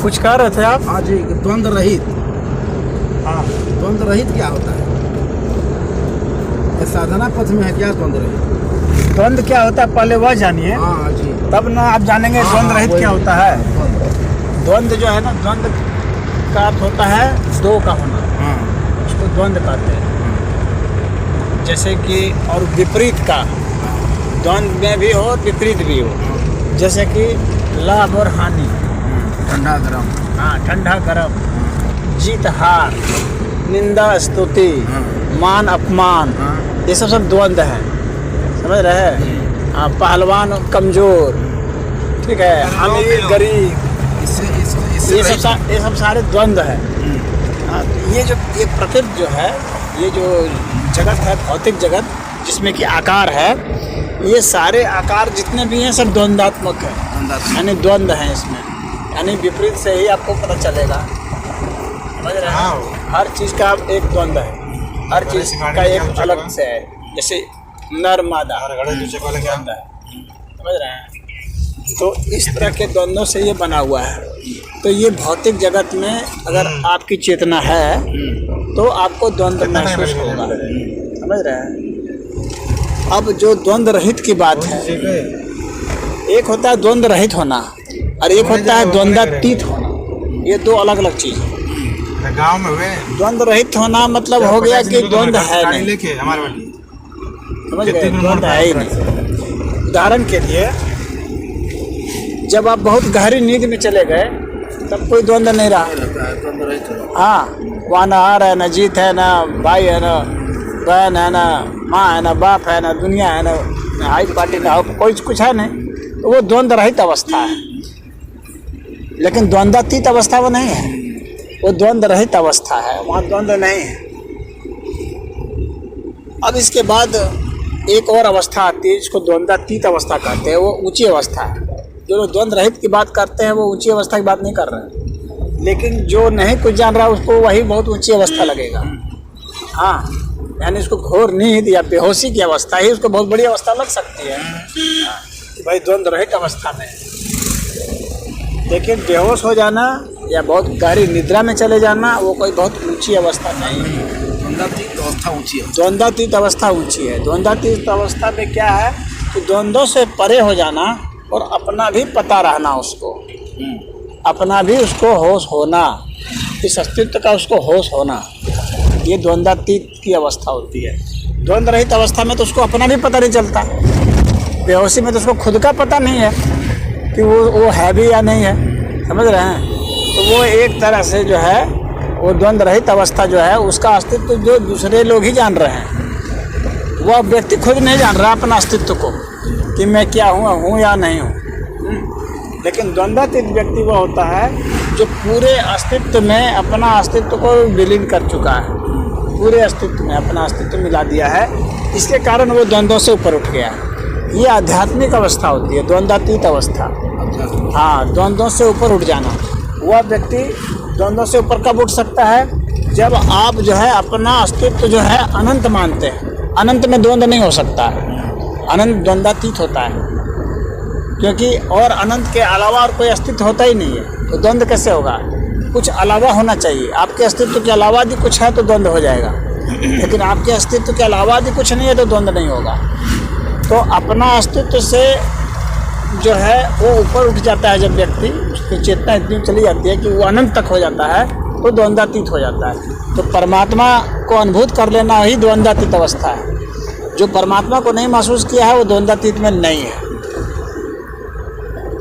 कुछ कह रहे थे आप? हाँ जी, द्वंद्व रहित। हाँ, द्वंद्व रहित क्या होता है? ये साधना पथ में है क्या द्वंद्व रहित? द्वंद्व क्या होता है पहले वह जानिए, हाँ जी, तब ना आप जानेंगे द्वंद्व रहित क्या होता है। द्वंद्व जो है ना, द्वंद्व का अर्थ होता है दो का होना, हाँ उसको द्वंद्व कहते हैं। जैसे कि और विपरीत का, द्वंद्व में भी हो विपरीत भी हो। जैसे कि लाभ और हानि, ठंडा गरम, हाँ, ठंडा गरम, जीत हार, निंदा स्तुति, मान अपमान, ये सब द्वंद्व है, समझ रहे हैं। हाँ, पहलवान कमजोर, ठीक है, अमीर गरीब, ये सब सारे द्वंद्व है। हाँ, तो ये प्रकृति जो है, ये जो जगत है, भौतिक जगत जिसमें कि आकार है, ये सारे आकार जितने भी हैं सब द्वंद्वात्मक है, यानी द्वंद्व है इसमें, यानी विपरीत से ही आपको पता चलेगा, समझ रहे हैं। हर चीज़ का एक द्वंद्व है, हर चीज़ का एक अलग से है। जैसे नर मादा द्वंद्व है, समझ रहे हैं। तो इस तरह के द्वंद्वों से ये बना हुआ है। तो ये भौतिक जगत में अगर आपकी चेतना है तो आपको द्वंद्व महसूस होगा, समझ रहे हैं। अब जो द्वंद्व रहित की बात है, एक होता है द्वंद्व रहित होना और एक होता है द्वंद्वातीत होना, ये दो अलग अलग चीज़ है। गाँव में हुए द्वंद्व रहित होना मतलब हो गया कि द्वंद्व है नहीं, समझ गए, द्वंद्व है ही नहीं। उदाहरण के लिए, जब आप बहुत गहरी नींद में चले गए तब कोई द्वंद्व नहीं रहा। हाँ, वहाँ ना हार है, ना जीत है, ना भाई है, ना बहन है, ना माँ है, ना बाप है, ना दुनिया है, ना हाई पार्टी, ना कोई कुछ है नहीं, तो वो द्वंद्व रहित अवस्था है। लेकिन द्वंद्वातीत अवस्था वो नहीं है, वो द्वंद्व रहित अवस्था है, वहाँ द्वंद्व नहीं है। अब इसके बाद एक और अवस्था आती है जिसको द्वंद्वातीत अवस्था कहते हैं, वो ऊंची अवस्था है। जो लोग द्वंद्व रहित की बात करते हैं वो ऊंची अवस्था की बात नहीं कर रहे हैं, लेकिन जो नहीं कुछ जान रहा है उसको वही बहुत ऊंची अवस्था लगेगा। हाँ, यानी उसको घोर नींद या बेहोशी की अवस्था ही उसको बहुत बड़ी अवस्था लग सकती है। कि भाई द्वंद्व रहित अवस्था में, लेकिन बेहोश हो जाना या बहुत गहरी निद्रा में चले जाना वो कोई बहुत ऊंची अवस्था नहीं है। द्वंद्वातीत अवस्था ऊंची है। द्वंद्वातीत अवस्था ऊंची है। द्वंद्वातीत अवस्था में क्या है कि द्वंद्वों से परे हो जाना और अपना भी पता रहना, उसको अपना भी उसको होश होना, इस अस्तित्व का उसको होश होना, ये द्वंद्वातीत की अवस्था होती है। द्वंद्व रहित अवस्था में तो उसको अपना भी पता नहीं चलता, बेहोशी में तो उसको खुद का पता नहीं है कि वो है भी या नहीं है, समझ रहे हैं। तो वो एक तरह से जो है वो द्वंद्व रहित अवस्था जो है उसका अस्तित्व जो दूसरे लोग ही जान रहे हैं, वह व्यक्ति खुद नहीं जान रहा अपना अस्तित्व को कि मैं क्या हूँ या नहीं हूँ। लेकिन द्वंद्वातीत व्यक्ति वो होता है जो पूरे अस्तित्व में अपना अस्तित्व को विलीन कर चुका है, पूरे अस्तित्व में अपना अस्तित्व मिला दिया है, इसके कारण वो द्वंद्वों से ऊपर उठ गया। ये आध्यात्मिक अवस्था होती है, द्वंद्वातीत अवस्था। हाँ, द्वंद्वों से ऊपर उठ जाना। वह व्यक्ति द्वंद्वों से ऊपर कब उठ सकता है? जब आप जो है अपना अस्तित्व जो है अनंत मानते हैं। अनंत में द्वंद्व नहीं हो सकता है, अनंत द्वंद्वातीत होता है, क्योंकि और अनंत के अलावा और कोई अस्तित्व होता ही नहीं है, तो द्वंद्व कैसे होगा? कुछ अलावा होना चाहिए। आपके अस्तित्व के अलावा यदि कुछ है तो द्वंद्व हो जाएगा, लेकिन आपके अस्तित्व के अलावा यदि कुछ नहीं है तो द्वंद्व नहीं होगा। तो अपना अस्तित्व से जो है वो ऊपर उठ जाता है, जब व्यक्ति उसकी चेतना इतनी चली जाती है कि वो अनंत तक हो जाता है तो द्वंद्वातीत हो जाता है। तो परमात्मा को अनुभूत कर लेना ही द्वंद्वातीत अवस्था है। जो परमात्मा को नहीं महसूस किया है वो द्वंद्वातीत में नहीं है।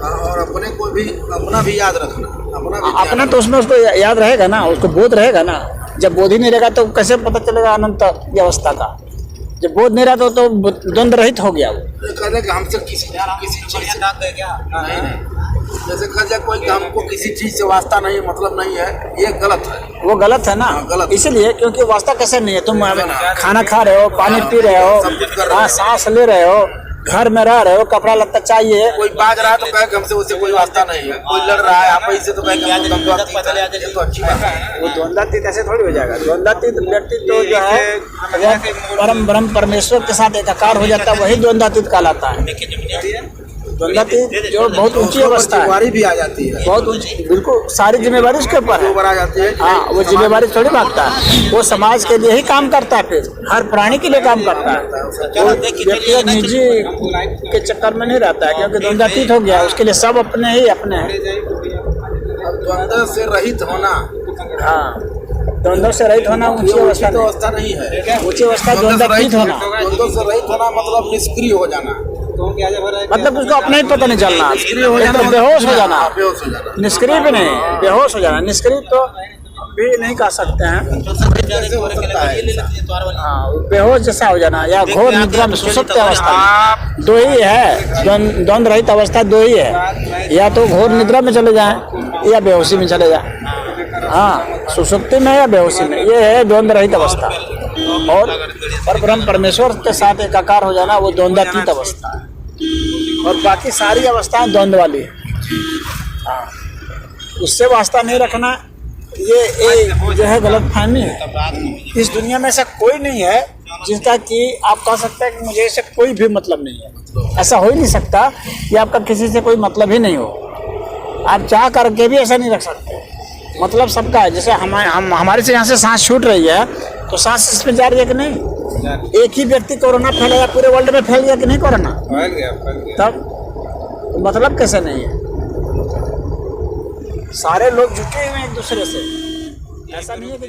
और अपने को भी, अपना भी याद रखना, अपना तो उसमें उसको याद रहेगा ना, उसको बोध रहेगा ना। जब बोध ही नहीं रहेगा तो कैसे पता चलेगा अनंत की अवस्था का? जब बोध नहीं रहा तो द्वंद्व रहित हो गया वो। कहते कि हमसे किसी चीज से क्या नहीं, जैसे कहा कोई हमको किसी चीज से वास्ता नहीं, मतलब नहीं है, ये गलत है। वो गलत है ना, गलत। इसलिए क्योंकि वास्ता कैसे नहीं है? तुम खाना खा रहे हो, पानी पी रहे हो, सांस ले रहे हो, घर में रह रहे हो, कपड़ा लत्ता चाहिए। कोई बाज रहा है तो कहे हमसे उससे कोई वास्ता नहीं है, कोई लड़ रहा है आप से तो कहे तो अच्छी बात है। वो द्वंद्वातीत ऐसे थोड़ी हो जाएगा। द्वंद्वातीत व्यक्ति तो जो है परम ब्रह्म परमेश्वर के साथ एकाकार हो जाता है, वही द्वंद्वातीत कहलाता है। द्वंद्वातीत जो बहुत ऊंची अवस्था है, जिम्मेवारी भी आ जाती है, बहुत ऊंची, बिल्कुल सारी जिम्मेवारी उसके ऊपर है। ऊपर आ जाती है। हाँ, वो जिम्मेवारी थोड़ी भागता है, वो समाज के लिए ही काम करता है, फिर हर प्राणी के लिए काम करता है। वो व्यक्तिगत निजी के चक्कर में नहीं रहता है, क्योंकि द्वंद्वातीत हो गया, उसके लिए सब अपने ही अपने हैं। और द्वंद्व से रहित होना, हाँ, द्वंद्व से रहित होना ऊंची ये अवस्था उचित नहीं। अवस्था नहीं है। ऊंची अवस्था द्वंद्वातीत होना, द्वंद्व से रहित होना मतलब निष्क्रिय हो जाना, मतलब उसको अपना ही पता नहीं चलना, निष्क्रिय हो जाना, मतलब बेहोश हो जाना। बेहोश हो जाना। निष्क्रिय भी नहीं, बेहोश हो जाना। निष्क्रिय तो भी नहीं कह सकते हैं, कैसे हो सकता है? हाँ, बेहोश जैसा हो जाना या घोर निद्रा में, सुषुप्त अवस्था में। दो ही है, द्वंद्व रहित अवस्था दो ही है, या तो घोर निद्रा में चले जाएं या बेहोशी में चले जाएं। हाँ, सुषुप्ति में या बेहोशी में, ये है द्वंद्व रहित अवस्था। और परब्रह्म परमेश्वर के साथ एकाकार हो जाना, वो द्वंद्वातीत अवस्था है। और बाकी सारी अवस्थाएं द्वंद्व वाली है। हाँ, उससे वास्ता नहीं रखना, ये जो है गलतफहमी है। इस दुनिया में ऐसा कोई नहीं है जिसका कि आप कह सकते हैं कि मुझे इससे कोई भी मतलब नहीं है। ऐसा हो ही नहीं सकता कि आपका किसी से कोई मतलब ही नहीं हो। आप चाह करके भी ऐसा नहीं रख सकते, मतलब सबका है। जैसे हमारे से यहाँ से सांस छूट रही है, तो सांस इसमें जा रही है कि नहीं? एक ही व्यक्ति कोरोना फैलाया, पूरे वर्ल्ड में फैल गया कि नहीं कोरोना? फैल गया। तब तो मतलब कैसे नहीं है? सारे लोग जुटे हुए हैं एक दूसरे से, ऐसा नहीं है कि